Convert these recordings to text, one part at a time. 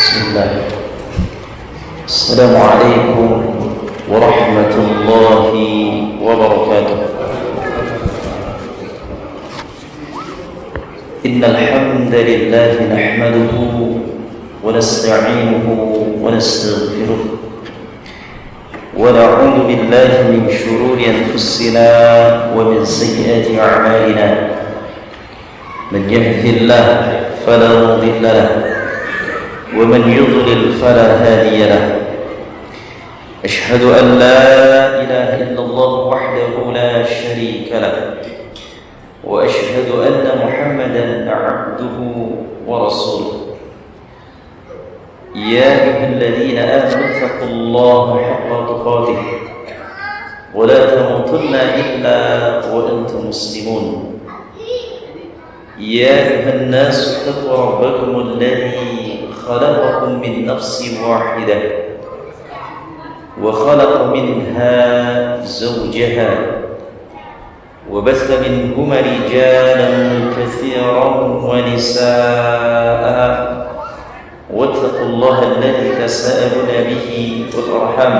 بسم الله. السلام عليكم ورحمة الله وبركاته. إن الحمد لله نحمده ونستعينه ونستغفره ونعوذ بالله من شرور أنفسنا ومن سيئات أعمالنا. من يهده الله فلا مضل له ومن يضلل فلا هادي له. أشهد أن لا إله إلا الله وحده لا شريك له وأشهد أن محمدا عبده ورسوله. يا أيها الذين آمنوا اتقوا الله حق تقاته ولا تموتن إلا وأنتم مسلمون. يا أيها الناس اتقوا ربكم الذي خلقكم من نفس واحدة وخلق منها زوجها وبث منهما رجالا كثيرا ونساء واتقوا الله الذي تساءلون به والأرحام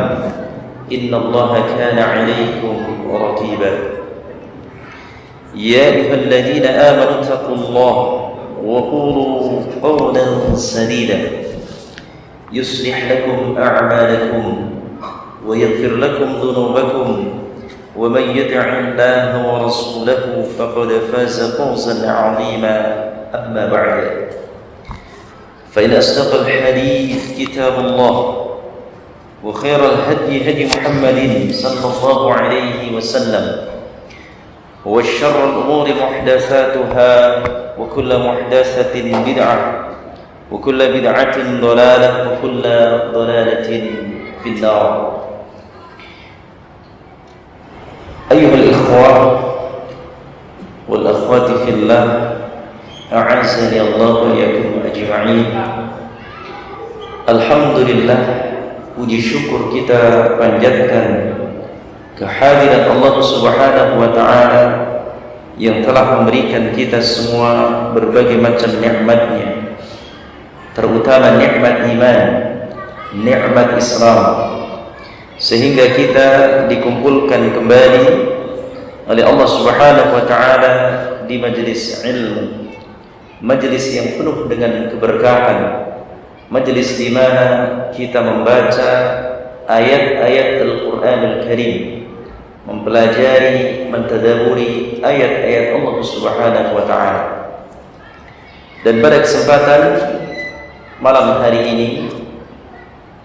إن الله كان عليكم رقيبا. يا أيها الذين آمنوا اتقوا الله وقولوا قولا سديدا يصلح لكم أعمالكم ويغفر لكم ذنوبكم ومن يطع الله ورسوله فقد فاز فوزا عظيما. أما بعد فإن أصدق الحديث كتاب الله وخير الهدي هدي محمد صلى الله عليه وسلم وشر الأمور محدثاتها وكل محدثة بدعة وكل بدعة ضلالة وكل ضلالة في النار. أيها الإخوة والأخوات في الله أعزني الله وإياكم أجمعين. Alhamdulillah, puji syukur kita panjatkan kehadirat Allah Subhanahu wa taala yang telah memberikan kita semua berbagai macam nikmat-Nya, terutama nikmat iman, nikmat Islam, sehingga kita dikumpulkan kembali oleh Allah Subhanahu wa taala di majelis ilmu, majelis yang penuh dengan keberkahan, majelis di mana kita membaca ayat-ayat Al-Qur'an Al-Karim, mempelajari, mentadaburi ayat-ayat Allah Subhanahu wa taala. Dan pada kesempatan malam hari ini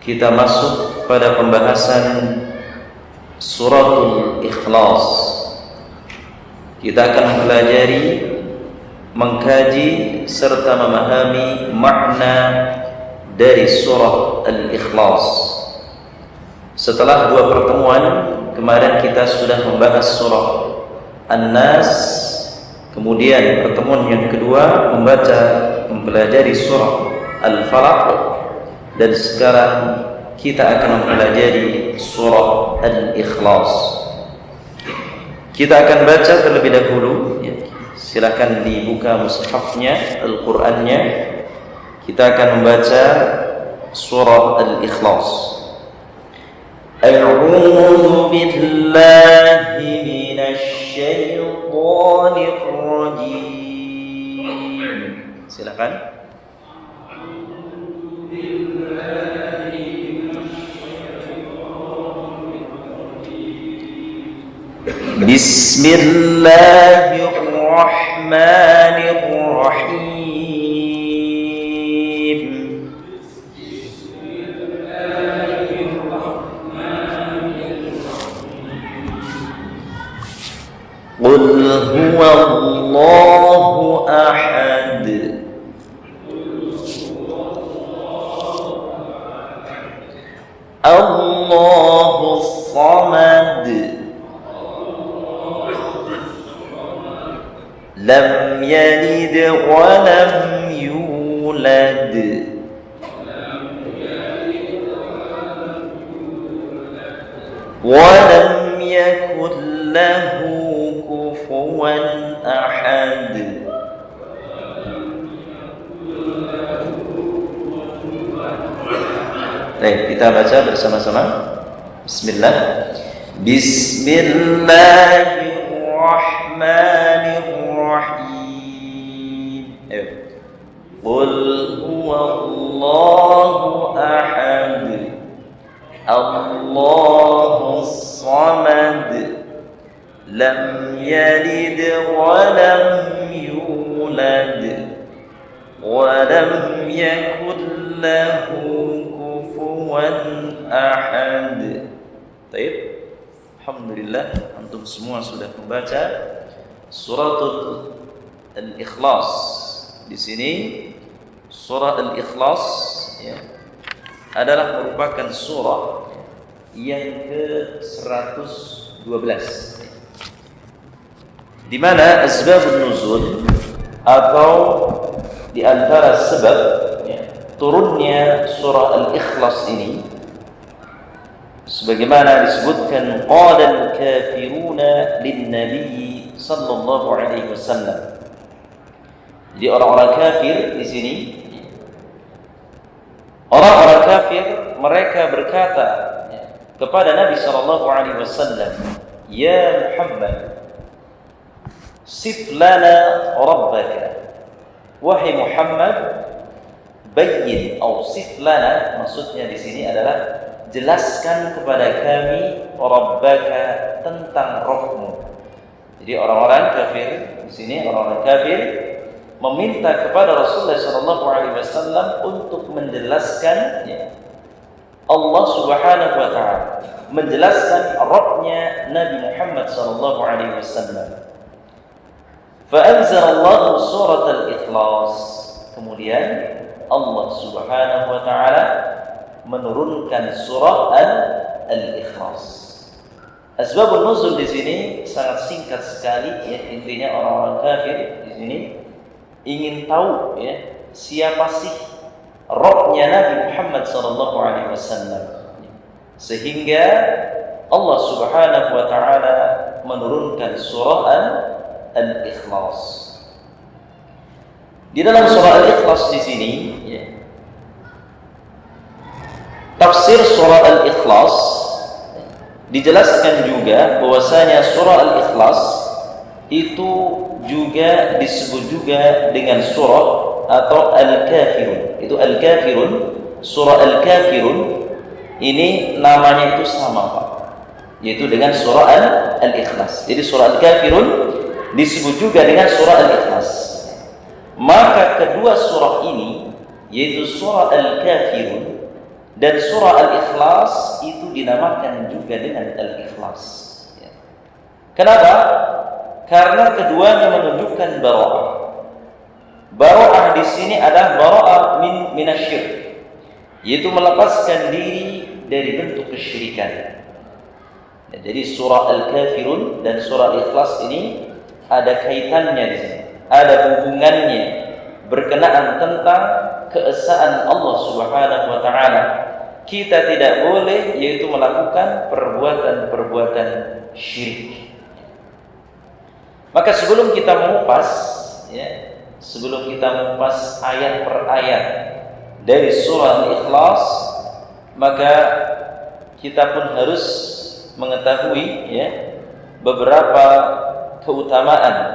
kita masuk pada pembahasan Suratul Ikhlas. Kita akan mempelajari, mengkaji serta memahami makna dari surah Al-Ikhlas. Setelah dua pertemuan kemarin kita sudah membahas surah An-Nas, kemudian pertemuan yang kedua mempelajari surah Al-Falaq, dan sekarang kita akan mempelajari surah Al-Ikhlas. Kita akan baca terlebih dahulu, ya. Silakan dibuka mushafnya, Al-Qur'annya. Kita akan membaca surah Al-Ikhlas. أعوذ بالله من الشيطان الرجيم. Silakan. بسم الله الرحمن الرحيم. قل هو الله أحد الله الصمد لم يلد ولم يولد ولم يكن له كفوا أحد. Baik, kita baca bersama-sama. Bismillah. Bismillahirrahmanirrahim. Ayo. Qul huwallahu ahad. Allahus samad. Lam yalid wa lam yulad. Wa lam yakul lahu kufuwan ahad. Baik. Alhamdulillah, antum semua sudah membaca suratul Al-Ikhlas. Di sini surah Al-Ikhlas ya, adalah merupakan surah yang ke-112, di mana asbabun nuzul atau di antara sebab ya, turunnya surah Al-Ikhlas ini, sebagaimana disebutkan qala al-kafiruna lin-nabi sallallahu alaihi wasallam. Jadi orang-orang kafir di sini, orang-orang kafir mereka berkata kepada Nabi sallallahu alaihi wasallam, "Ya Muhammad, sif lana rabbaka." Wahai Muhammad, bayyin atau sif lana, maksudnya di sini adalah jelaskan kepada kami rabbaka, tentang Rabbmu. Jadi orang-orang kafir di sini, orang-orang kafir meminta kepada Rasulullah sallallahu alaihi wasallam untuk menjelaskan ya, Allah Subhanahu wa taala, menjelaskan Rabbnya Nabi Muhammad sallallahu alaihi wasallam. Fa anzalallahu surat Al-Ikhlas. Kemudian Allah Subhanahu wa taala menurunkan surah Al-Ikhlas. Asbabun nuzul di sini sangat singkat sekali ya, intinya orang-orang kafir di sini ingin tahu ya, siapa sih Rabbnya Nabi Muhammad sallallahu alaihi wasallam. Sehingga Allah Subhanahu wa taala menurunkan surah Al-Ikhlas. Di dalam surah Al-Ikhlas di sini ya, tafsir surah Al-Ikhlas dijelaskan juga bahwasanya surah Al-Ikhlas itu juga disebut juga dengan surah atau Al-Kafirun. Itu Al-Kafirun, surah Al-Kafirun ini namanya itu sama Pak, yaitu dengan surah Al-Ikhlas. Jadi surah Al-Kafirun disebut juga dengan surah Al-Ikhlas. Maka kedua surah ini, yaitu surah Al-Kafirun dan surah Al-Ikhlas, itu dinamakan juga dengan Al-Ikhlas. Kenapa? Karena keduanya menunjukkan bara'ah. Bara'ah di sini adalah bara'ah minasyirk, yaitu melepaskan diri dari bentuk kesyirikan. Jadi surah Al-Kafirun dan surah Al-Ikhlas ini ada kaitannya di sini, ada hubungannya berkenaan tentang keesaan Allah Subhanahu wa taala. Kita tidak boleh yaitu melakukan perbuatan-perbuatan syirik. Maka sebelum kita mengupas ya, sebelum kita mengupas ayat per ayat dari surah Al-Ikhlas, maka kita pun harus mengetahui ya, beberapa keutamaan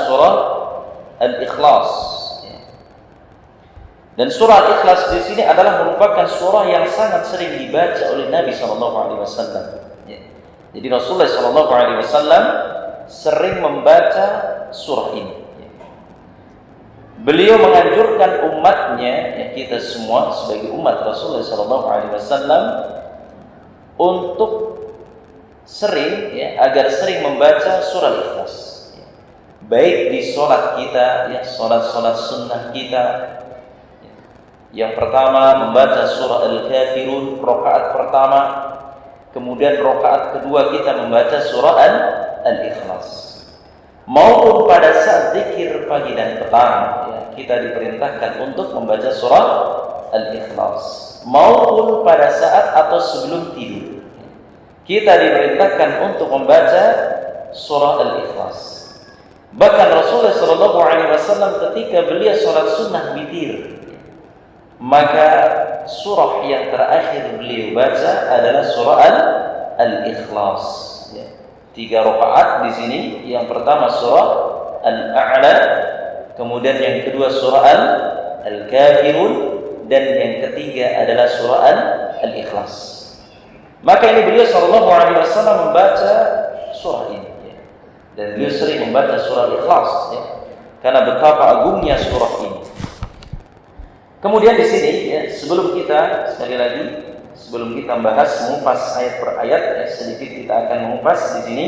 surah Al-Ikhlas. Dan surah Al-Ikhlas di sini adalah merupakan surah yang sangat sering dibaca oleh Nabi SAW. Jadi Rasulullah SAW sering membaca surah ini. Beliau menganjurkan umatnya, ya kita semua sebagai umat Rasulullah SAW, untuk sering, ya, agar sering membaca surah Al-Ikhlas. Baik di sholat kita, ya, sholat sunnah kita. Yang pertama membaca surah Al-Kafirun rakaat pertama, kemudian rakaat kedua kita membaca surah Al-Ikhlas. Maupun pada saat zikir pagi dan petang, ya, kita diperintahkan untuk membaca surah Al-Ikhlas. Maupun pada saat atau sebelum tidur, kita diperintahkan untuk membaca surah Al-Ikhlas. Bahkan Rasulullah SAW ketika beliau sholat sunnah witir, maka surah yang terakhir beliau baca adalah surah Al-Ikhlas. Ya. 3 rakaat di sini. Yang pertama surah Al-A'la, kemudian yang kedua surah Al-Kafirun, dan yang ketiga adalah surah Al-Ikhlas. Maka ini beliau sallallahu alaihi wasallam membaca surah ini, ya. Dan beliau sering membaca surah Al-Ikhlas, ya. Karena betapa agungnya surah ini. Kemudian di sini, ya, sebelum kita membahas mengupas ayat per ayat, ya, sedikit kita akan mengupas di sini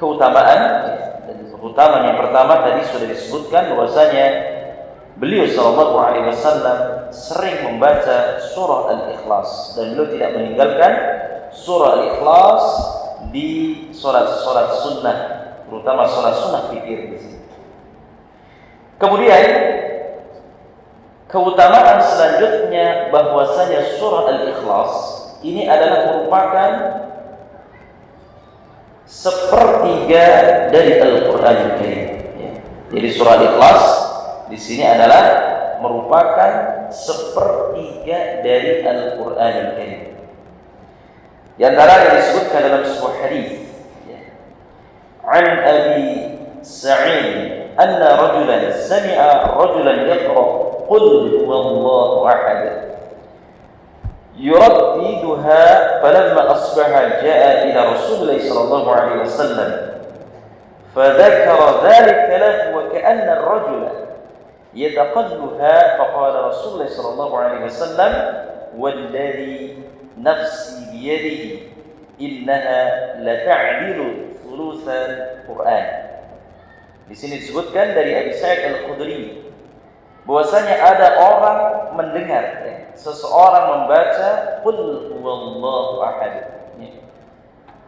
keutamaan. Ya. Dan keutamaan yang pertama tadi sudah disebutkan bahwasanya beliau sallallahu alaihi wasallam sering membaca surah Al-Ikhlas dan beliau tidak meninggalkan surah Al-Ikhlas di salat sunnah, terutama salat sunnah witir di sini. Kemudian keutamaan selanjutnya bahwasanya surah Al-Ikhlas ini adalah merupakan sepertiga dari Al-Qur'an Karim. Jadi surah Al-Ikhlas di sini adalah merupakan sepertiga dari Al-Qur'an Karim. Di antara yang disebutkan dalam sebuah hadis, an Abi Sa'id anna rajulan sami'a rajulan yaqra قل هو الله أحد يرددها فلما أصبح جاء إلى رسول الله صلى الله عليه وسلم فذكر ذلك له وكأن الرجل يتقلها فقال رسول الله صلى الله عليه وسلم والذي نفسي بيده إنها لتعدل ثلث القرآن. Di sini disebutkan dari Abi Sa'id Al-Khudri bahwasanya ada orang mendengar, ya, seseorang membaca qul huwallahu ahad.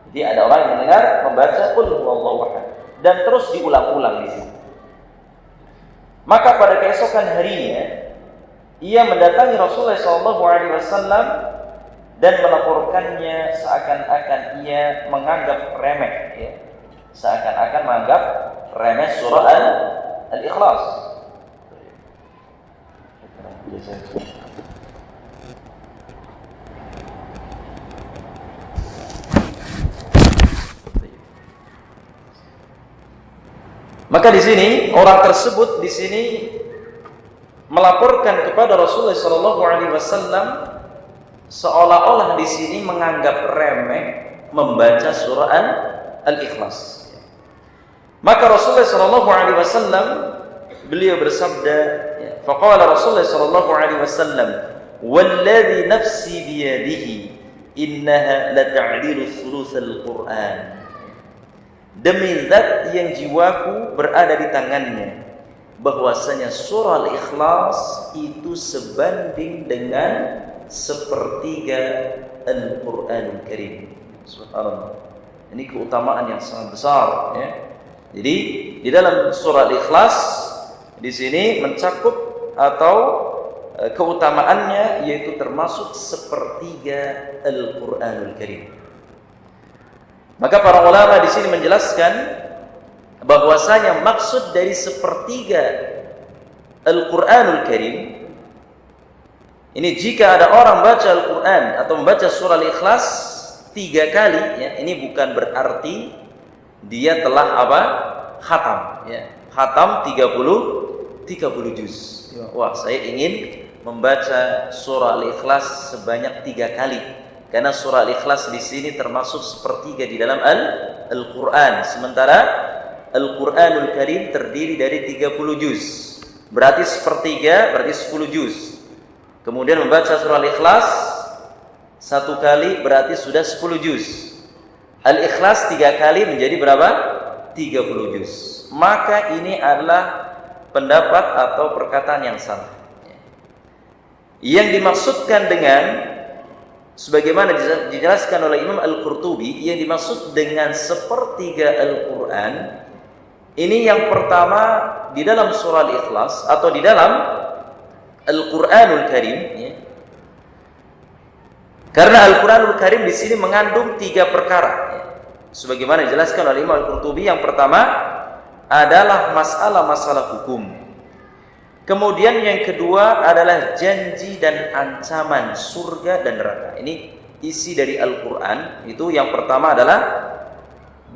Jadi ada orang yang mendengar membaca qul huwallahu ahad dan terus diulang-ulang di sini. Maka pada keesokan harinya ia mendatangi Rasulullah SAW dan melaporkannya seakan-akan ia menganggap remeh, ya. Seakan-akan menganggap remeh surah Al-Ikhlas. Maka di sini orang tersebut di sini melaporkan kepada Rasulullah SAW seolah-olah di sini menganggap remeh membaca surah Al-Ikhlas. Maka Rasulullah SAW beliau bersabda, faqala Rasulullah sallallahu alaihi wasallam walladzi nafsi biyadihi innaha lata'dilu thulutsal Qur'an. Demi zat yang jiwaku berada di tangannya, bahwasanya surah Al-Ikhlas itu sebanding dengan sepertiga Al-Qur'anul Karim. Subhanallah. Ini keutamaan yang sangat besar, ya. Jadi di dalam surah Al-Ikhlas di sini mencakup atau keutamaannya yaitu termasuk sepertiga Al-Qur'anul Karim. Maka para ulama di sini menjelaskan bahwasanya maksud dari sepertiga Al-Qur'anul Karim ini jika ada orang baca Al-Qur'an atau membaca surah Al-Ikhlas 3 kali, ya, ini bukan berarti dia telah khatam, ya. Khatam 30 juz. Wah, saya ingin membaca surah Al-Ikhlas sebanyak 3 kali. Karena surah Al-Ikhlas di sini termasuk sepertiga di dalam Al-Qur'an. Sementara Al-Qur'anul Karim terdiri dari 30 juz. Berarti sepertiga, berarti 10 juz. Kemudian membaca surah Al-Ikhlas 1 kali berarti sudah 10 juz. Al-Ikhlas 3 kali menjadi berapa? 30 juz. Maka ini adalah pendapat atau perkataan yang salah. Yang dimaksudkan dengan sebagaimana dijelaskan oleh Imam Al-Qurtubi, yang dimaksud dengan sepertiga Al-Qur'an ini yang pertama di dalam surah Al-Ikhlas atau di dalam Al-Qur'anul Karim, ya. Karena Al-Qur'anul Karim di sini mengandung 3 perkara, ya. Sebagaimana dijelaskan oleh Imam Al-Qurtubi, yang pertama adalah masalah-masalah hukum. Kemudian yang kedua adalah janji dan ancaman surga dan neraka. Ini isi dari Al-Quran. Itu yang pertama adalah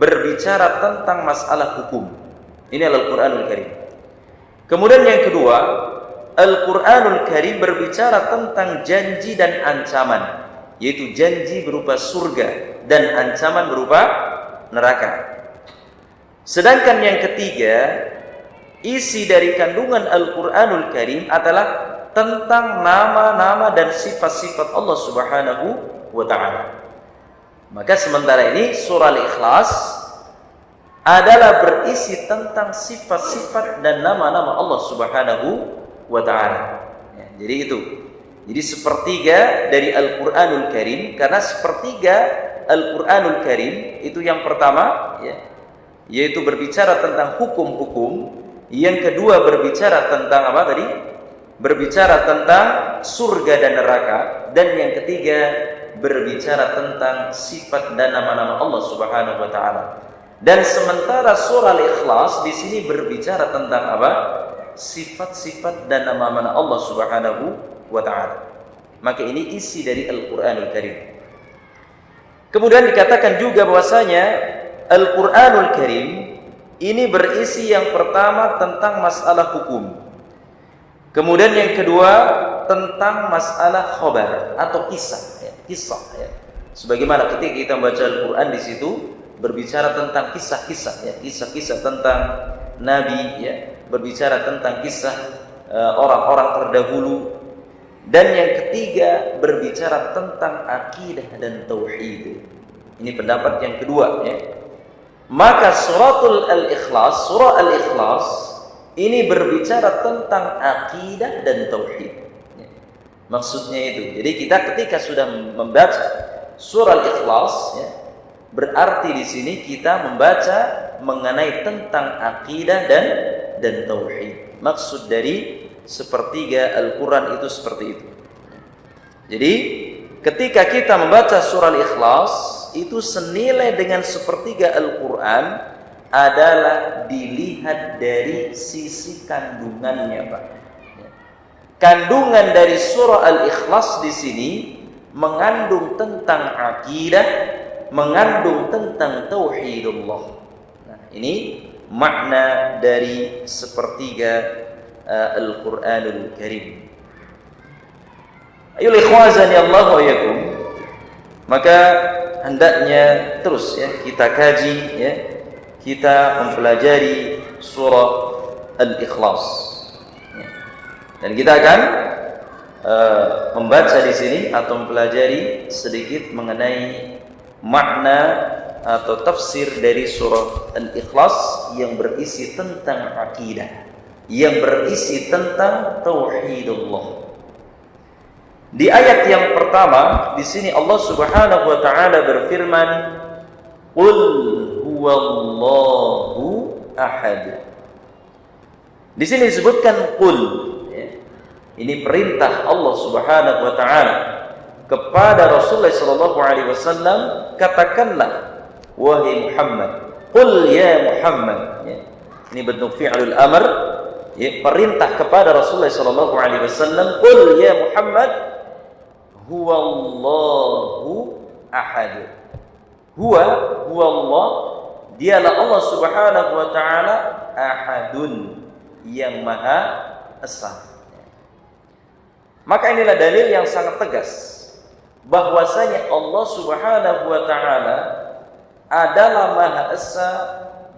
berbicara tentang masalah hukum. Ini Al-Quranul Karim. Kemudian yang kedua, Al-Quranul Karim berbicara tentang janji dan ancaman, yaitu janji berupa surga dan ancaman berupa neraka. Sedangkan yang ketiga, isi dari kandungan Al-Quranul Karim adalah tentang nama-nama dan sifat-sifat Allah Subhanahu wa Ta'ala. Maka sementara ini surah Al-Ikhlas adalah berisi tentang sifat-sifat dan nama-nama Allah Subhanahu wa Ta'ala. Ya, jadi itu. Jadi sepertiga dari Al-Quranul Karim, karena sepertiga Al-Quranul Karim itu yang pertama, ya, yaitu berbicara tentang hukum-hukum. Yang kedua berbicara tentang apa tadi? Berbicara tentang surga dan neraka. Dan yang ketiga berbicara tentang sifat dan nama-nama Allah Subhanahu wa Ta'ala. Dan sementara surah Al-Ikhlas di sini berbicara tentang apa? Sifat-sifat dan nama-nama Allah Subhanahu wa Ta'ala. Maka ini isi dari Al-Quranul Karim. Kemudian dikatakan juga bahwasanya Al-Quranul Karim ini berisi yang pertama tentang masalah hukum. Kemudian yang kedua tentang masalah khobar atau kisah, ya, kisah. Ya. Sebagaimana ketika kita membaca Al-Quran di situ berbicara tentang kisah-kisah, ya, kisah-kisah tentang Nabi, ya, berbicara tentang kisah orang-orang terdahulu. Dan yang ketiga berbicara tentang akidah dan tauhid. Ini pendapat yang kedua, ya. Maka suratul Al-Ikhlas, surah Al-Ikhlas ini berbicara tentang akidah dan tauhid. Maksudnya itu. Jadi kita ketika sudah membaca surah Al-Ikhlas, ya, berarti di sini kita membaca mengenai tentang akidah dan tauhid. Maksud dari sepertiga Al-Quran itu seperti itu. Jadi ketika kita membaca surah Al-Ikhlas itu senilai dengan sepertiga Al-Quran adalah dilihat dari sisi kandungannya, Pak. Kandungan dari surah Al-Ikhlas di sini mengandung tentang akidah, mengandung tentang tauhidullah. Nah, ini makna dari sepertiga Al-Quranul Karim. Ayol ikhwazani Allah wa yakum. Maka hendaknya terus, ya, kita kaji, ya, kita mempelajari surah Al-Ikhlas, ya. Dan kita akan membaca di sini atau mempelajari sedikit mengenai makna atau tafsir dari surah Al-Ikhlas yang berisi tentang akidah, yang berisi tentang tauhidullah. Di ayat yang pertama di sini Allah Subhanahu wa Ta'ala berfirman, "Qul huwallahu ahad." Di sini disebutkan qul, ya. Ini perintah Allah Subhanahu wa Ta'ala kepada Rasulullah sallallahu alaihi wasallam, katakanlah wahai Muhammad, qul ya Muhammad, ya. Ini bentuk fi'lul amr, ya, perintah kepada Rasulullah sallallahu alaihi wasallam, qul ya Muhammad huwallahu ahad. Huwa Allah, dialah Allah Subhanahu wa Ta'ala, ahadun, yang maha esa. Maka inilah dalil yang sangat tegas bahwasanya Allah Subhanahu wa Ta'ala adalah maha esa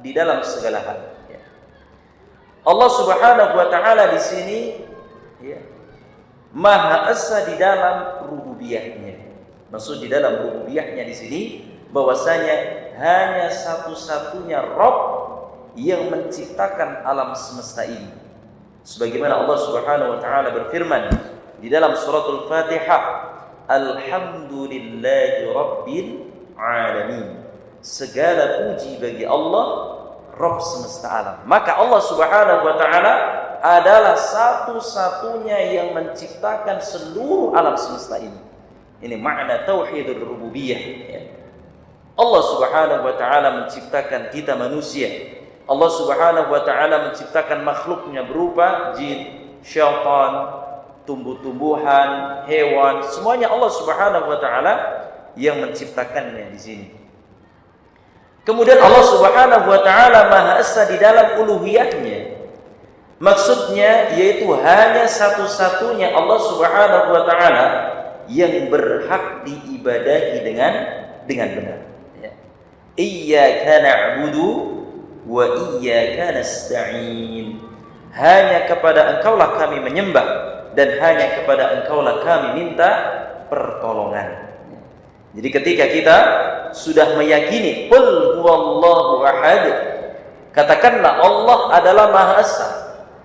di dalam segala hal. Allah Subhanahu wa Ta'ala di sini, ya, maha esa di dalam rububiyahnya. Maksud di dalam rububiyahnya di sini bahwasanya hanya satu-satunya Rabb yang menciptakan alam semesta ini. Sebagaimana Allah Subhanahu wa Ta'ala berfirman di dalam suratul Fatihah, alhamdulillahi rabbil alamin. Segala puji bagi Allah, Rabb semesta alam. Maka Allah Subhanahu wa Ta'ala adalah satu-satunya yang menciptakan seluruh alam semesta ini. Ini makna tauhidur rububiyah, ya. Allah Subhanahu wa Ta'ala menciptakan kita manusia. Allah Subhanahu wa Ta'ala menciptakan makhluknya berupa jin, syaitan, tumbuh-tumbuhan, hewan, semuanya Allah Subhanahu wa taala yang menciptakannya di sini. Kemudian Allah Subhanahu wa taala Maha Esa di dalam uluhiyahnya. Maksudnya yaitu hanya satu-satunya Allah Subhanahu wa taala yang berhak diibadahi dengan benar. Ya. Iyyaka na'budu wa iyyaka nasta'in. Hanya kepada Engkaulah kami menyembah dan hanya kepada Engkaulah kami minta pertolongan. Jadi ketika kita sudah meyakini qul huwallahu ahad, katakanlah Allah adalah Maha Esa,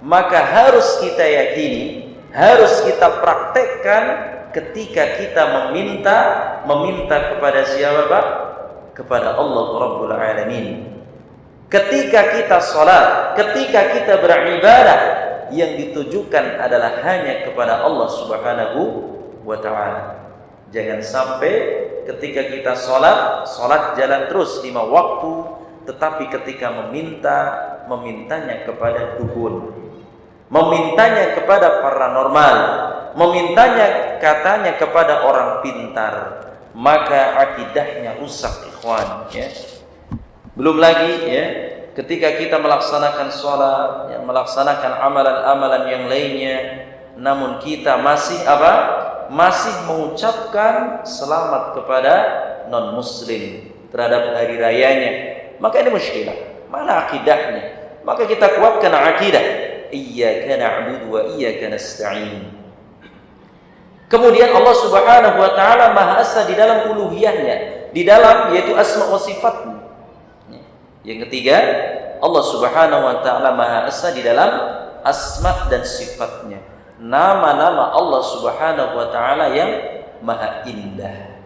maka harus kita yakini, harus kita praktekkan ketika kita meminta kepada siapa, Pak? Kepada Allah Rabbul Alamin. Ketika kita salat, ketika kita beribadah, yang ditujukan adalah hanya kepada Allah Subhanahu wa taala. Jangan sampai ketika kita salat jalan terus 5 waktu, tetapi ketika memintanya kepada dukun, memintanya kepada paranormal, memintanya katanya kepada orang pintar, maka akidahnya rusak, ikhwan, ya. Belum lagi, ya, ketika kita melaksanakan sholat, ya, melaksanakan amalan-amalan yang lainnya, namun kita masih masih mengucapkan selamat kepada non-muslim terhadap hari rayanya, maka ini muskilah. Mana akidahnya? Maka kita kuatkan akidah iyyaka na'budu wa iyyaka nasta'in. Kemudian Allah Subhanahu wa taala Maha Esa di dalam uluhiyahnya, di dalam yaitu asma wa sifatnya. Yang ketiga, Allah Subhanahu wa taala Maha Esa di dalam asma dan sifatnya. Nama-nama Allah Subhanahu wa taala yang maha indah.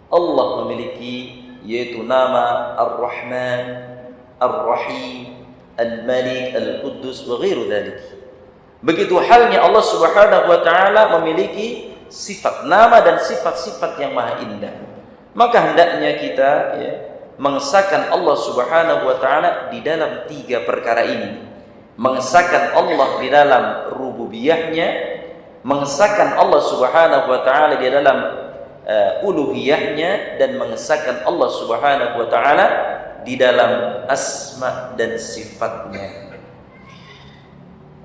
Allah memiliki yaitu nama Ar-Rahman, Ar-Rahim, Al-Malik, Al-Quddus wa ghairu dzalik. Begitu halnya Allah Subhanahu wa taala memiliki sifat, nama dan sifat-sifat yang maha indah. Maka hendaknya kita, ya, mengesahkan Allah Subhanahu wa taala di dalam 3 perkara ini. Mengesahkan Allah di dalam rububiyahnya, mengesahkan Allah Subhanahu wa taala di dalam uluhiyahnya, dan mengesahkan Allah Subhanahu wa taala di dalam asma dan sifatnya.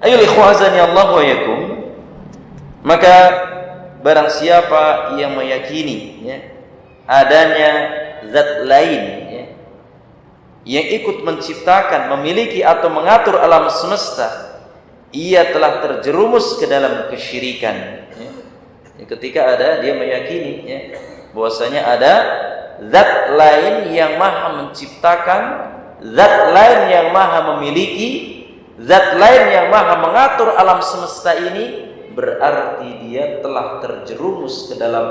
Ayol ikhwazani Allah wa yakum. Maka barang siapa yang meyakini, ya, adanya zat lain, ya, yang ikut menciptakan, memiliki atau mengatur alam semesta, ia telah terjerumus ke dalam kesyirikan, ya. Ketika dia meyakini, ya, bahwasanya ada zat lain yang maha menciptakan, zat lain yang maha memiliki, zat lain yang maha mengatur alam semesta ini, berarti dia telah terjerumus ke dalam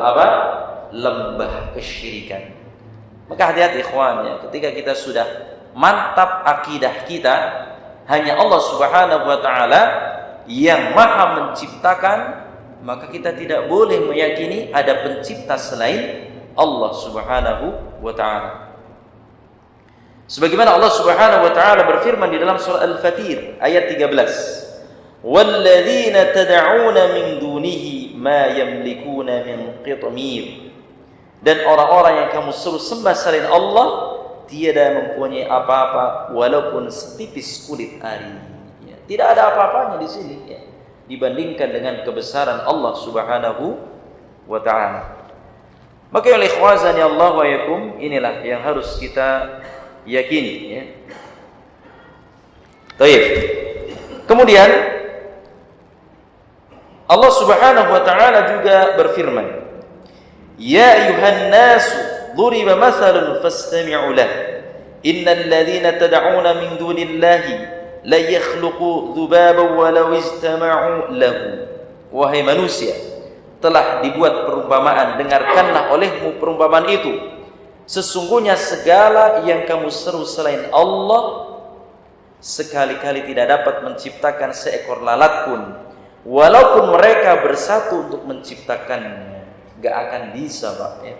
lembah kesyirikan. Maka hati-hati ikhwan, ya, ketika kita sudah mantap akidah kita hanya Allah Subhanahu wa taala yang maha menciptakan, maka kita tidak boleh meyakini ada pencipta selain Allah Subhanahu wa taala. Sebagaimana Allah Subhanahu wa taala berfirman di dalam surah Al-Fatir ayat 13, "Walladzina tad'una min dunihi ma yamlikuna min qitmir." Dan orang-orang yang kamu suruh sembah selain Allah tiada mempunyai apa-apa walaupun setipis kulit ari. Ya, tidak ada apa-apanya di sini, ya, dibandingkan dengan kebesaran Allah Subhanahu wa taala. Maka ya ikhwazani Allah wa yakum, inilah yang harus kita yakini, ya. Baik. Kemudian Allah Subhanahu wa taala juga berfirman, "Ya ayuhan nasu duriba mathalun fastami'u lah. Innal ladzina tad'una min dunillahi la yakhluqu dzubaban walau istama'u lahu." Wahai manusia, telah dibuat perumpamaan, dengarkanlah olehmu perumpamaan itu. Sesungguhnya segala yang kamu seru selain Allah sekali-kali tidak dapat menciptakan seekor lalat pun, walaupun mereka bersatu untuk menciptakannya. Gak akan bisa, Pak, ya.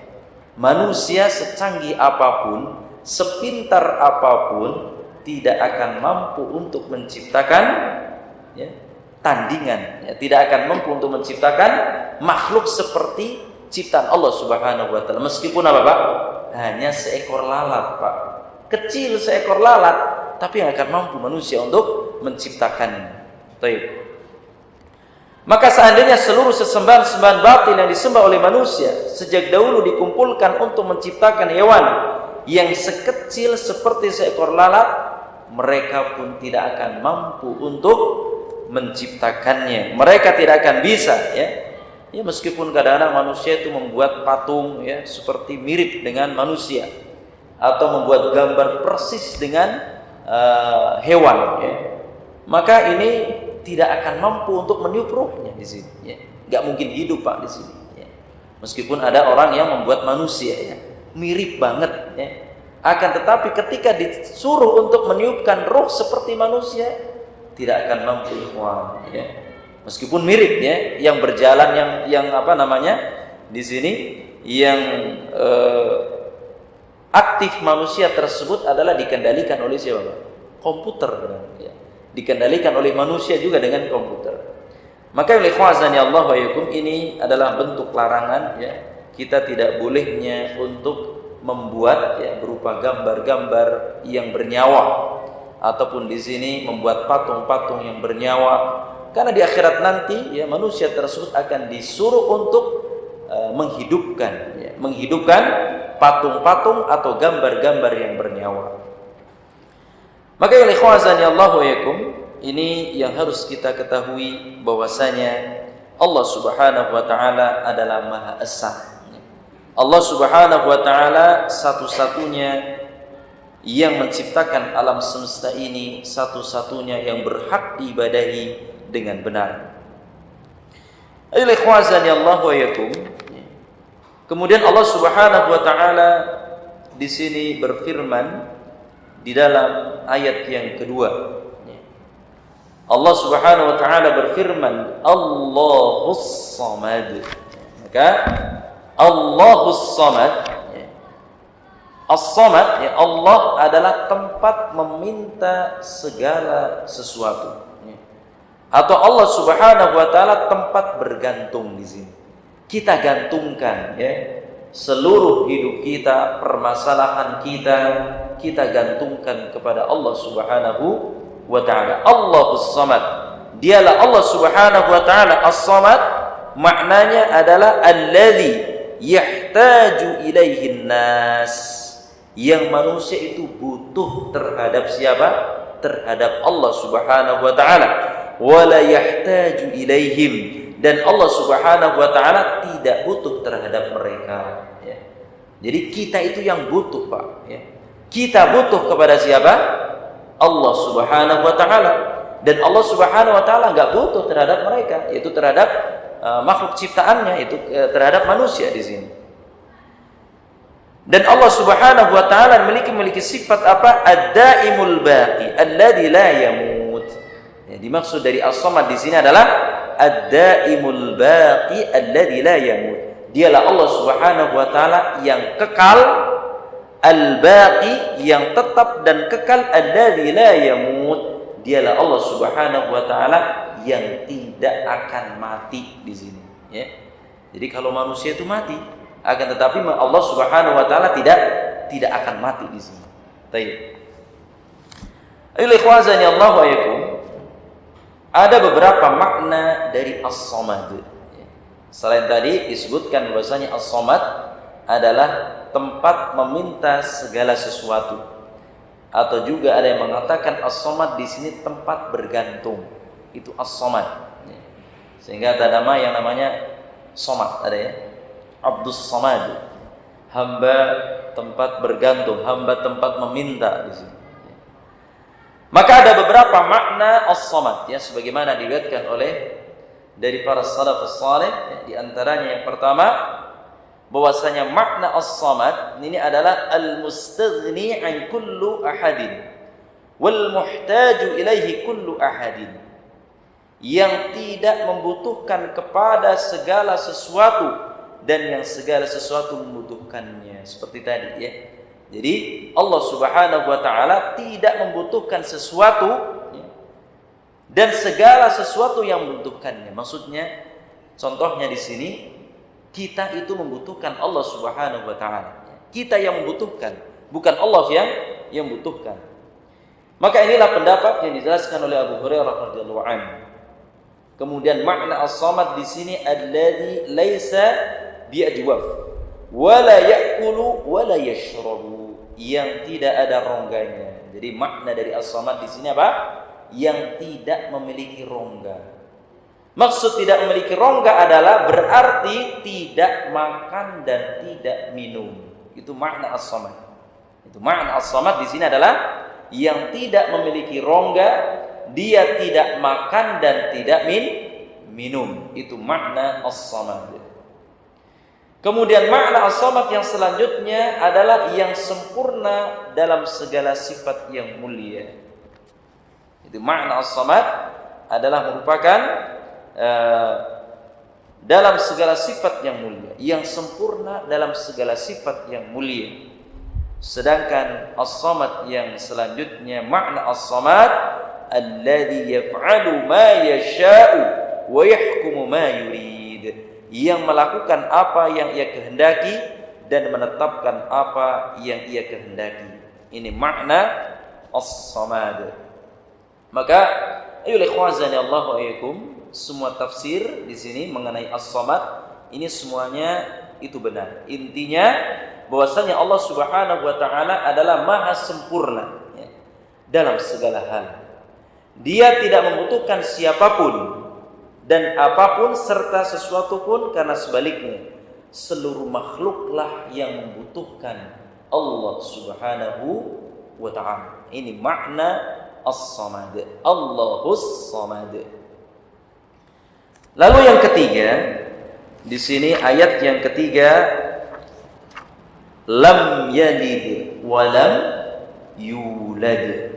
Manusia secanggih apapun, sepintar apapun, tidak akan mampu untuk menciptakan, ya, tandingan, ya, tidak akan mampu untuk menciptakan makhluk seperti ciptaan Allah Subhanahu wa taala. Meskipun apa, Pak? Hanya seekor lalat, Pak. Kecil seekor lalat, tapi yang akan mampu manusia untuk menciptakannya. Baik. Maka seandainya seluruh sesembahan-sembahan batil yang disembah oleh manusia sejak dahulu dikumpulkan untuk menciptakan hewan yang sekecil seperti seekor lalat, mereka pun tidak akan mampu untuk menciptakannya. Mereka tidak akan bisa, ya. Ya, meskipun kadang-kadang manusia itu membuat patung, ya, seperti mirip dengan manusia, atau membuat gambar persis dengan hewan, ya. Maka ini tidak akan mampu untuk meniup ruhnya di sini, ya. Nggak mungkin hidup, Pak, di sini, ya. Meskipun ada orang yang membuat manusia, ya, mirip banget, ya. Akan tetapi ketika disuruh untuk meniupkan ruh seperti manusia, tidak akan mampu, ikhwan, ya. Meskipun mirip, ya, yang berjalan yang apa namanya di sini yang aktif manusia tersebut adalah dikendalikan oleh siapa? Komputer, ya. Dikendalikan oleh manusia juga dengan komputer. Maka oleh ikhwazani Allah wa yakum, ini adalah bentuk larangan, ya. Kita tidak bolehnya untuk membuat, ya, berupa gambar-gambar yang bernyawa, ataupun di sini membuat patung-patung yang bernyawa, karena di akhirat nanti, ya, manusia tersebut akan disuruh untuk menghidupkan, ya, menghidupkan patung-patung atau gambar-gambar yang bernyawa. Maka ya ikhwazani Allah wa yakum, ini yang harus kita ketahui, bahwasanya Allah Subhanahu wa taala adalah Maha Esa. Allah Subhanahu wa taala satu-satunya yang menciptakan alam semesta ini, satu-satunya yang berhak diibadahi dengan benar. Ayolah ikhwazani Allah wa yakum. Kemudian Allah Subhanahu wa taala di sini berfirman di dalam ayat yang kedua. Allah Subhanahu wa taala berfirman, Allahus Samad. Maka Allahus Samad, As-Samad, ya, Allah adalah tempat meminta segala sesuatu. Atau Allah Subhanahu wa taala tempat bergantung di sini. Kita gantungkan, ya, seluruh hidup kita, permasalahan kita gantungkan kepada Allah Subhanahu wa taala. Allahus Samad. Dialah Allah Subhanahu wa taala. As-Samad maknanya adalah alladzi yahtaju ilaihin nas. Yang manusia itu butuh terhadap siapa? Terhadap Allah Subhanahu wa taala. Wala yahtaju ilaihim, dan Allah Subhanahu wa taala tidak butuh terhadap mereka, ya. Jadi kita itu yang butuh, Pak, ya. Kita butuh kepada siapa? Allah Subhanahu wa taala. Dan Allah Subhanahu wa taala enggak butuh terhadap mereka, yaitu terhadap makhluk ciptaannya, itu terhadap manusia di sini. Dan Allah Subhanahu wa taala memiliki sifat apa? Ad-daimul baqi alladzi la yamut. Ya, dimaksud dari As-Samad di sini adalah Ad-daimul baqi alladzi la yamut. Dialah Allah Subhanahu wa taala yang kekal, al-baqi yang tetap dan kekal, alladzi la yamut. Dialah Allah Subhanahu wa taala yang tidak akan mati di sini, ya. Jadi kalau manusia itu mati, akan tetapi Allah Subhanahu wa taala tidak akan mati di sini. Baik. Ayolah ikhwazani Allah wa yakum. Ada beberapa makna dari As-Samad. Selain tadi disebutkan bahwasanya As-Samad adalah tempat meminta segala sesuatu, atau juga ada yang mengatakan As-Samad di sini tempat bergantung. Itu As-Samad. Sehingga ada nama yang namanya Samad, ada, ya. Abdus Samad, hamba tempat bergantung, hamba tempat meminta di sini. Maka ada beberapa makna As-Samad, ya, sebagaimana diriwayatkan oleh dari para salafus saleh, ya. Di antaranya yang pertama, bahwasanya makna As-Samad ini adalah al-mustaghni an kullu ahadin wal muhtaju ilaihi kullu ahadin, yang tidak membutuhkan kepada segala sesuatu dan yang segala sesuatu membutuhkannya, seperti tadi, ya. Jadi Allah Subhanahu wa taala tidak membutuhkan sesuatu, ya, dan segala sesuatu yang membutuhkannya. Maksudnya, contohnya di sini, kita itu membutuhkan Allah Subhanahu wa taala. Kita yang membutuhkan, bukan Allah yang membutuhkan. Maka inilah pendapat yang dijelaskan oleh Abu Hurairah radhiyallahu anhu. Kemudian makna as-samad di sini alladzi laisa bi'ajwaf wa la ya'kulu wa la yashrabu, yang tidak ada rongganya. Jadi makna dari as-samad di sini apa? Yang tidak memiliki rongga. Maksud tidak memiliki rongga adalah berarti tidak makan dan tidak minum. Itu makna as-samad. Itu makna as-samad di sini adalah yang tidak memiliki rongga, dia tidak makan dan tidak minum. Itu makna as-samad. Kemudian makna as-samad yang selanjutnya adalah yang sempurna dalam segala sifat yang mulia. Itu makna as-samad adalah merupakan dalam segala sifat yang mulia, yang sempurna dalam segala sifat yang mulia. Sedangkan as-samad yang selanjutnya makna as-samad alladzi yaf'alu ma yasha'u wa yahkumu ma yurid, yang melakukan apa yang ia kehendaki dan menetapkan apa yang ia kehendaki. Ini makna as-samad. Maka ayo ikhwazani Allah wa iyyakum, semua tafsir di sini mengenai as-samad ini semuanya itu benar. Intinya bahwasanya Allah Subhanahu wa taala adalah maha sempurna ya, dalam segala hal. Dia tidak membutuhkan siapapun dan apapun serta sesuatu pun, karena sebaliknya seluruh makhluklah yang membutuhkan Allah Subhanahu wa taala. Ini makna as-samad. Allahus samad. Lalu yang ketiga, di sini ayat yang ketiga, lam yalid wa lam yulad.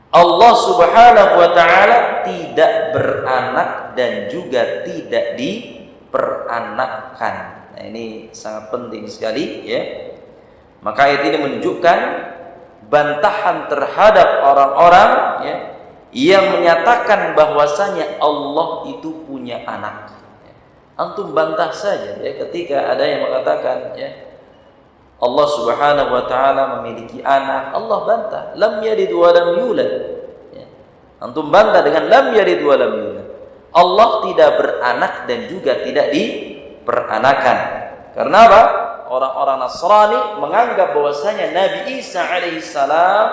Allah Subhanahu wa taala tidak beranak dan juga tidak diperanakkan. Nah, ini sangat penting sekali ya. Maka ayat ini menunjukkan bantahan terhadap orang-orang ya, yang menyatakan bahwasanya Allah itu punya anak. Antum bantah saja ya ketika ada yang mengatakan ya Allah Subhanahu wa taala memiliki anak. Allah bantah, lam yalid wa lam yulad. Ya. Antum bantah dengan lam yalid wa lam yulad. Allah tidak beranak dan juga tidak diperanakan. Karena apa? Orang-orang Nasrani menganggap bahwasanya Nabi Isa alaihissalam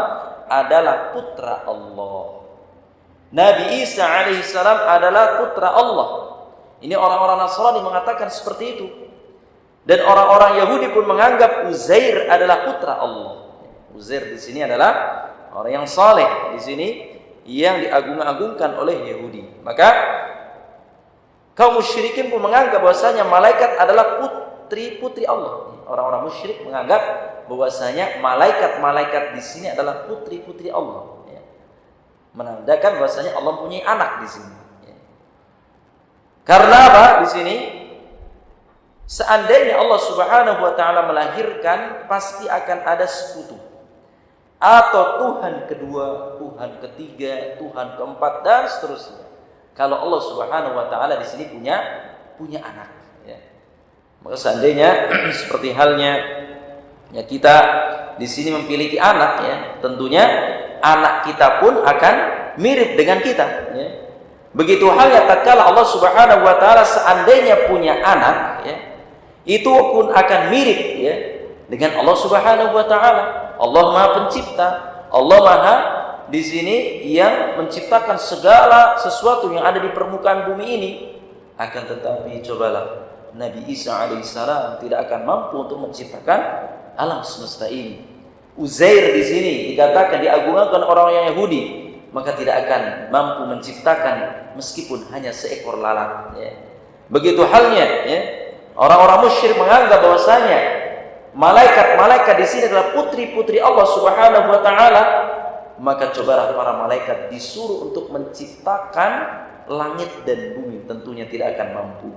adalah putra Allah. Nabi Isa alaihissalam adalah putra Allah. Ini orang-orang Nasrani mengatakan seperti itu. Dan orang-orang Yahudi pun menganggap Uzair adalah putra Allah. Uzair di sini adalah orang yang saleh di sini yang diagung-agungkan oleh Yahudi. Maka kaum musyrikin pun menganggap bahwasanya malaikat adalah putri-putri Allah. Orang-orang musyrik menganggap bahwasanya malaikat-malaikat di sini adalah putri-putri Allah. Menandakan bahwasanya Allah punya anak di sini. Karena apa di sini? Seandainya Allah Subhanahu wa taala melahirkan, pasti akan ada sekutu. Atau Tuhan kedua, Tuhan ketiga, Tuhan keempat dan seterusnya. Kalau Allah Subhanahu wa taala di sini punya anak ya. Maka seandainya seperti halnya ya kita di sini memiliki anak ya, tentunya anak kita pun akan mirip dengan kita ya. Begitu halnya tatkala Allah Subhanahu wa taala seandainya punya anak ya, itu pun akan mirip ya dengan Allah Subhanahu wa taala. Allah Maha Pencipta. Allah Maha di sini yang menciptakan segala sesuatu yang ada di permukaan bumi ini. Akan tetapi cobalah Nabi Isa alaihissalam tidak akan mampu untuk menciptakan alam semesta ini. Uzair di sini dikatakan diagungkan orang yang Yahudi, maka tidak akan mampu menciptakan meskipun hanya seekor lalat ya. Begitu halnya ya, orang-orang musyrik menganggap bahwasanya malaikat-malaikat di sini adalah putri-putri Allah Subhanahu wa taala, maka cobalah para malaikat disuruh untuk menciptakan langit dan bumi, tentunya tidak akan mampu.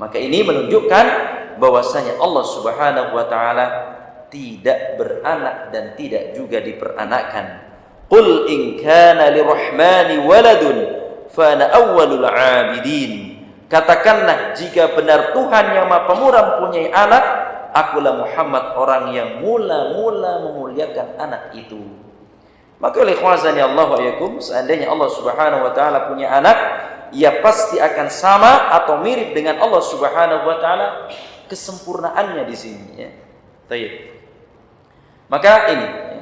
Maka ini menunjukkan bahwasanya Allah Subhanahu wa taala tidak beranak dan tidak juga diperanakkan. Qul in kana lirrahmani waladun fa ana awwalul 'abidin. Katakanlah, jika benar Tuhan yang Maha Pemurah mempunyai anak, akulah Muhammad orang yang mula-mula memuliakan anak itu. Maka oleh khawazani Allah wa yakum, seandainya Allah Subhanahu wa taala punya anak, ia pasti akan sama atau mirip dengan Allah Subhanahu wa taala kesempurnaannya di sini, ya. Baik. Maka ini, ya.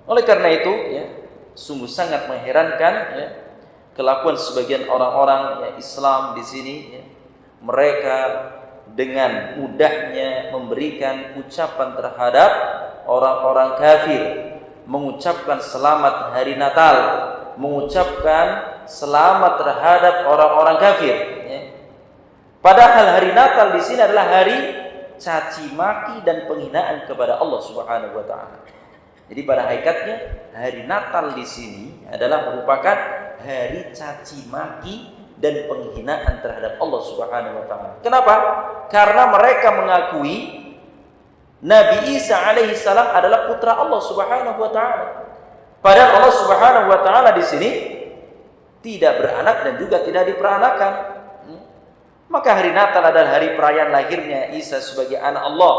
Oleh karena itu, ya, sungguh sangat mengherankan, ya, kelakuan sebagian orang-orang, ya, Islam di sini, ya. Mereka dengan mudahnya memberikan ucapan terhadap orang-orang kafir, mengucapkan selamat hari Natal, mengucapkan selamat terhadap orang-orang kafir, ya. Padahal hari Natal di sini adalah hari caci maki dan penghinaan kepada Allah Subhanahu wa taala. Jadi pada hakikatnya hari Natal di sini adalah merupakan hari caci maki dan penghinaan terhadap Allah Subhanahu wa taala. Kenapa? Karena mereka mengakui Nabi Isa alaihi salam adalah putra Allah Subhanahu wa taala. Padahal Allah Subhanahu wa taala di sini tidak beranak dan juga tidak diperanakan. Maka hari Natal adalah hari perayaan lahirnya Isa sebagai anak Allah,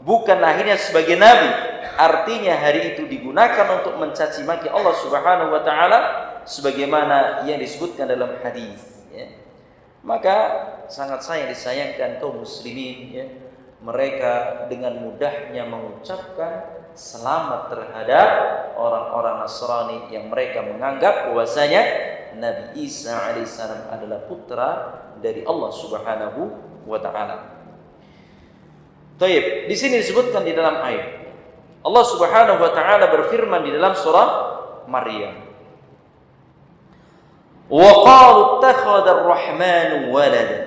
bukan lahirnya sebagai nabi. Artinya hari itu digunakan untuk mencaci maki Allah Subhanahu wa taala sebagaimana yang disebutkan dalam hadis, ya. Maka sangat disayangkan kaum muslimin, ya, mereka dengan mudahnya mengucapkan selamat terhadap orang-orang Nasrani yang mereka menganggap bahwasanya Nabi Isa alaihissalam adalah putra dari Allah Subhanahu wa taala. Baik, di sini disebutkan di dalam ayat Allah Subhanahu wa taala berfirman di dalam surah Maryam, wa qalu ittakhadha ar-rahmanu walada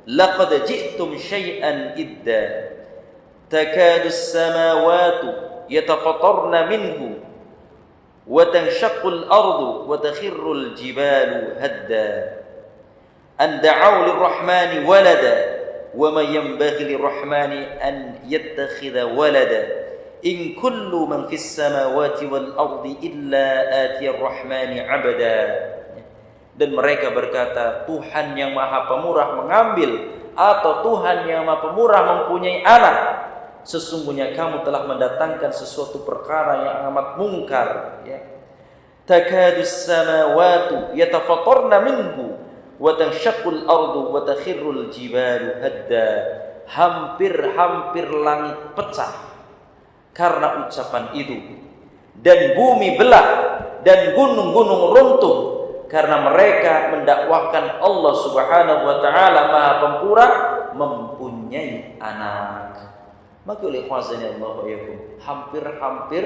laqad ji'tum syai'an idda takadu as-samawati yatafattarna minhu wa tanshaqqu al-ardu wa takhirru al-jibalu hadda an da'u lir-rahmani walada wa ma yanbaghi lir-rahmani an yattakhidha walada in kullu man fis samawati wal ardi illa atiyar rahmani 'abda. Dan mereka berkata, Tuhan yang Maha Pemurah mengambil, atau Tuhan yang Maha Pemurah mempunyai anak. Sesungguhnya kamu telah mendatangkan sesuatu perkara yang amat mungkar, ya. Takadus samawati yatafattarna minhu wa tanshaqqul ardu wa takhirrul jibalu hadda. Hampir-hampir langit pecah karena ucapan itu, dan bumi belah dan gunung-gunung runtuh karena mereka mendakwakan Allah Subhanahu wa taala Maha Pemurah mempunyai anak. Maka oleh khazanah Allah yakum, hampir-hampir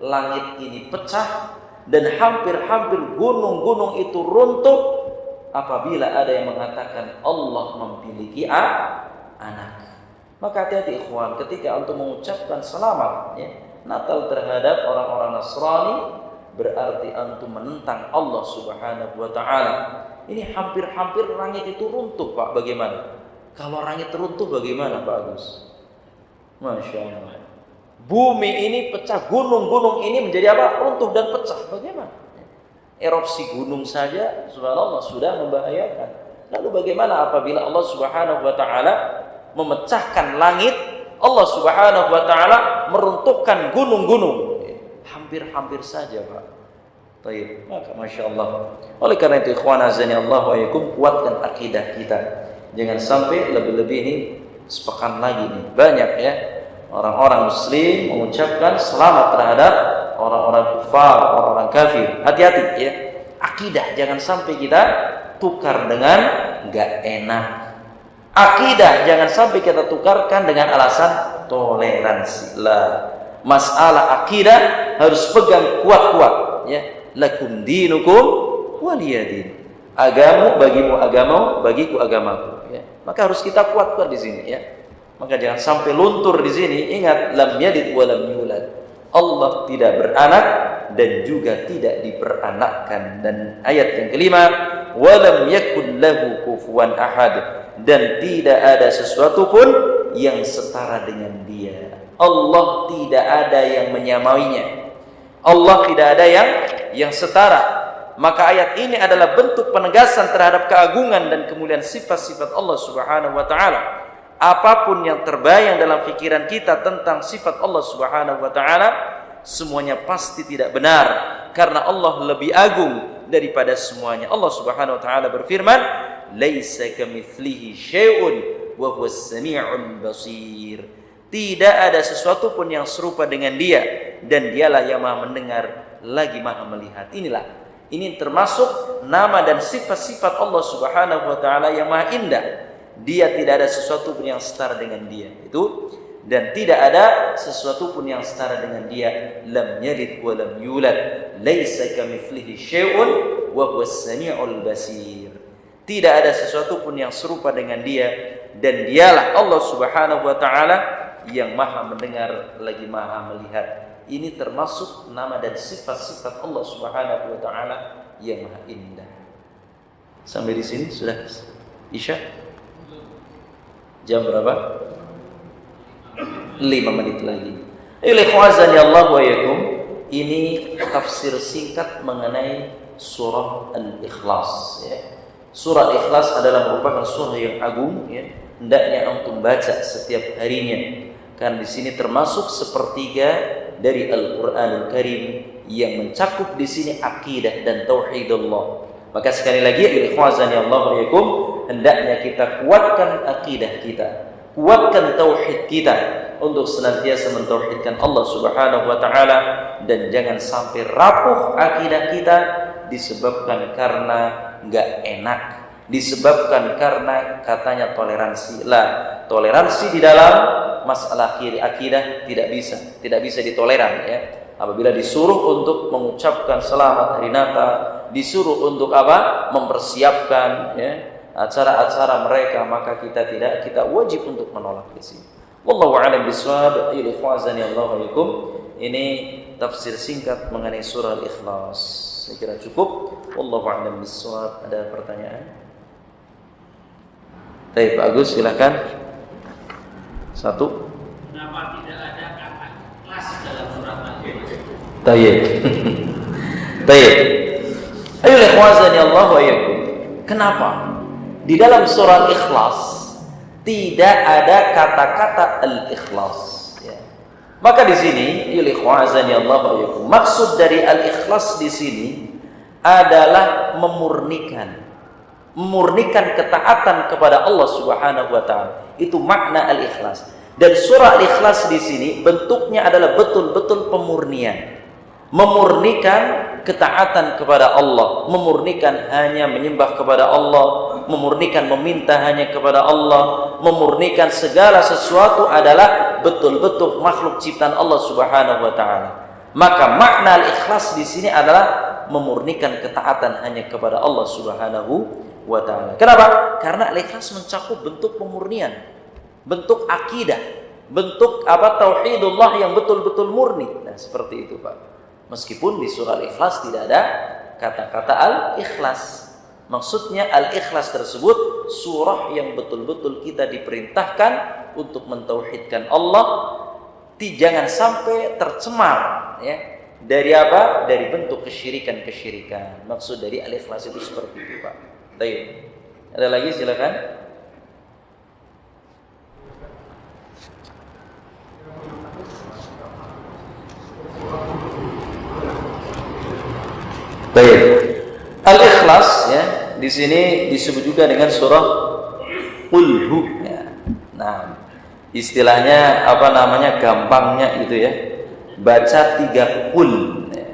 langit ini pecah dan hampir-hampir gunung-gunung itu runtuh apabila ada yang mengatakan Allah memiliki anak. Maka hati-hati ikhwan ketika untuk mengucapkan selamat, ya, Natal terhadap orang-orang Nasrani, berarti antum menentang Allah Subhanahu wa taala. Ini hampir-hampir langit itu runtuh, Pak. Bagaimana? Kalau langit runtuh bagaimana, Pak Agus? Masya Allah. Bumi ini pecah, gunung-gunung ini menjadi apa? Runtuh dan pecah. Bagaimana? Erupsi gunung saja subhanallah sudah membahayakan. Lalu bagaimana apabila Allah Subhanahu wa taala memecahkan langit, Allah Subhanahu wa taala meruntuhkan gunung-gunung? Hampir-hampir saja, Pak. Baik, maka Masya Allah. Oleh karena itu ikhwan azani Allah wa yakum, kuatkan akidah kita. Jangan sampai lebih-lebih ini sepekan lagi nih banyak, ya, orang-orang muslim mengucapkan selamat terhadap orang-orang kufar, orang-orang kafir. Hati-hati, ya. Akidah jangan sampai kita tukar dengan enggak enak. Akidah jangan sampai kita tukarkan dengan alasan toleransi. Lah, masalah akidah harus pegang kuat-kuat, ya. Lakum dinukum waliyadin. Agamu bagimu agamamu, bagiku agamaku, ya. Maka harus kita kuat-kuat di sini, ya. Maka jangan sampai luntur di sini. Ingat, lam yalid wa lam yulad. Allah tidak beranak dan juga tidak diperanakkan. Dan ayat yang kelima, wa lam yakul lahu kufuwan ahad. Dan tidak ada sesuatu pun yang setara dengan dia. Allah tidak ada yang menyamainya. Allah tidak ada yang setara. Maka ayat ini adalah bentuk penegasan terhadap keagungan dan kemuliaan sifat-sifat Allah Subhanahu wa taala. Apapun yang terbayang dalam pikiran kita tentang sifat Allah Subhanahu wa taala, semuanya pasti tidak benar, karena Allah lebih agung daripada semuanya. Allah Subhanahu wa taala berfirman, "Laisa kamitslihi syai'un wa huwas samii'ul basir." Tidak ada sesuatu pun yang serupa dengan Dia, dan Dialah yang Maha mendengar lagi Maha melihat. Ini termasuk nama dan sifat-sifat Allah Subhanahu wa taala yang Maha indah. Dia tidak ada sesuatu pun yang setara dengan Dia. Dan tidak ada sesuatu pun yang setara dengan Dia. Lam yalid wa lam yulad, laisa kamitslihi syai'un wa huwas samii'ul basir. Tidak ada sesuatu pun yang serupa dengan Dia, dan Dialah Allah Subhanahu wa taala yang Maha mendengar lagi Maha melihat. Ini termasuk nama dan sifat-sifat Allah Subhanahu wa taala yang Maha indah. Sampai di sini sudah Isya? Jam berapa? 5 menit lagi. Ikhwazani Allah wa yakum. Ini tafsir singkat mengenai surah Al-Ikhlas, ya. Surah Al-Ikhlas adalah merupakan surah yang agung, ya. Hendaknya antum baca setiap harinya, karena di sini termasuk sepertiga dari Al-Qur'anul Karim yang mencakup di sini akidah dan tauhidullah. Maka sekali lagi, ikhwazani Allah wa yakum, hendaknya kita kuatkan akidah kita, kuatkan tauhid kita untuk senantiasa mentauhidkan Allah Subhanahu wa taala, dan jangan sampai rapuh akidah kita disebabkan karena enggak enak, disebabkan karena katanya toleransi. Toleransi di dalam masalah akidah tidak bisa ditoleran, ya. Apabila disuruh untuk mengucapkan selamat hari Natal, disuruh untuk mempersiapkan, ya, acara-acara mereka, maka kita wajib untuk menolak di sini. Wallahu a'lam bishawab. Ikhwazani Allah wa yakum. Ini tafsir singkat mengenai surah Al-Ikhlas. Saya kira cukup. Wallahu a'lam bishawab. Ada pertanyaan? Baik, Pak Agus, silakan. Satu. Kenapa tidak ada kata ikhlas dalam surat Al-Ikhlas? Baik. Baik. Ayo ikhwazani Allah wa yakum. Kenapa di dalam surah Al-Ikhlas tidak ada kata-kata Al-Ikhlas, ya. Maka di sini, ikhwazani Allah wa yakum, maksud dari Al-Ikhlas di sini adalah memurnikan ketaatan kepada Allah Subhanahu wa taala. Itu makna Al-Ikhlas. Dan surah Al-Ikhlas di sini bentuknya adalah betul-betul pemurnian. Memurnikan ketaatan kepada Allah, memurnikan hanya menyembah kepada Allah, memurnikan meminta hanya kepada Allah, memurnikan segala sesuatu adalah betul-betul makhluk ciptaan Allah Subhanahu wa taala. Maka makna Al-Ikhlas di sini adalah memurnikan ketaatan hanya kepada Allah Subhanahu wa taala. Kenapa? Karena Al-Ikhlas mencakup bentuk pemurnian, bentuk akidah, bentuk tauhidullah yang betul-betul murni. Nah, seperti itu, Pak. Meskipun di surah Al-Ikhlas tidak ada kata-kata Al-Ikhlas. Maksudnya Al-Ikhlas tersebut surah yang betul-betul kita diperintahkan untuk mentauhidkan Allah, jangan sampai tercemar, ya, dari bentuk kesyirikan. Maksud dari Al-Ikhlas itu seperti itu, Pak. Baik. Ada lagi, silakan. Baik. Al-Ikhlas, ya, di sini disebut juga dengan surah Qul Hu, ya. Nah, istilahnya gampangnya gitu, ya. Baca 3 qul, ya.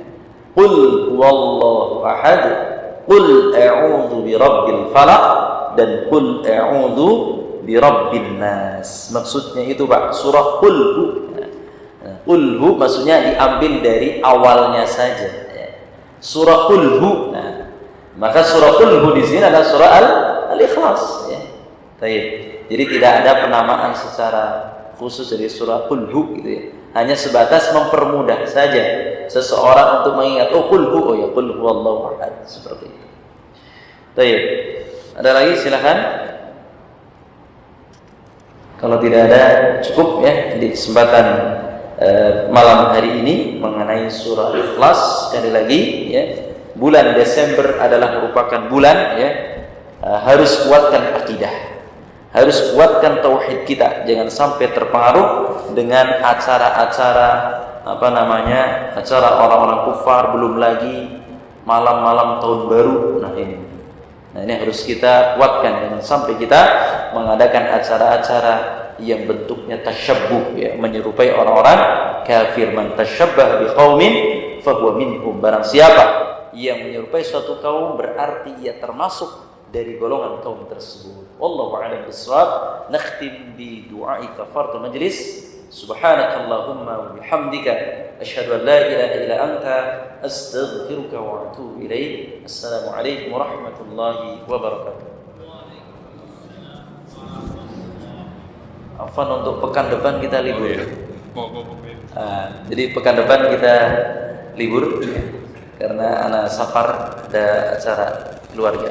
Qul huwallahu ahad, qul a'udzu birabbil falaq, dan qul a'udzu birabbin nas. Maksudnya itu, Pak, surah Qul Hu. Nah, Qul Hu maksudnya diambil dari awalnya saja. Surah Qul Hu. Nah, maka surah Qul Hu di sini adalah surah Al-Ikhlas, ya. Baik. Jadi tidak ada penamaan secara khusus dari surah Qul Hu gitu, ya. Hanya sebatas mempermudah saja seseorang untuk mengingat, oh Qul Hu, oh ya Qul huwallahu ahad, seperti itu. Baik. Ada lagi, silakan. Kalau tidak ada, cukup, ya, di kesempatan malam hari ini mengenai surah Ikhlas. Sekali lagi ya, bulan Desember adalah merupakan bulan ya, harus kuatkan akidah, harus kuatkan tauhid kita, jangan sampai terpengaruh dengan acara-acara acara orang-orang kufar, belum lagi malam-malam tahun baru. Nah ini harus kita kuatkan, jangan sampai kita mengadakan acara-acara yang bentuknya tasyabbuh ya, menyerupai orang-orang kafir. Man tasyabbaha biqaumin fahuwa minhum. Barang siapa yang menyerupai suatu kaum berarti ia termasuk dari golongan kaum tersebut. Wallahu a'lam bishawab. Nakhtim bi du'ai kafaratul majlis. Subhanakallahumma wa bihamdika asyhadu an la ilaha illa anta astaghfiruka wa atubu ilaik. Assalamualaikum warahmatullahi wabarakatuh. Afwan, untuk pekan depan kita libur. Jadi pekan depan kita libur ya, karena anak safar, ada acara keluarga.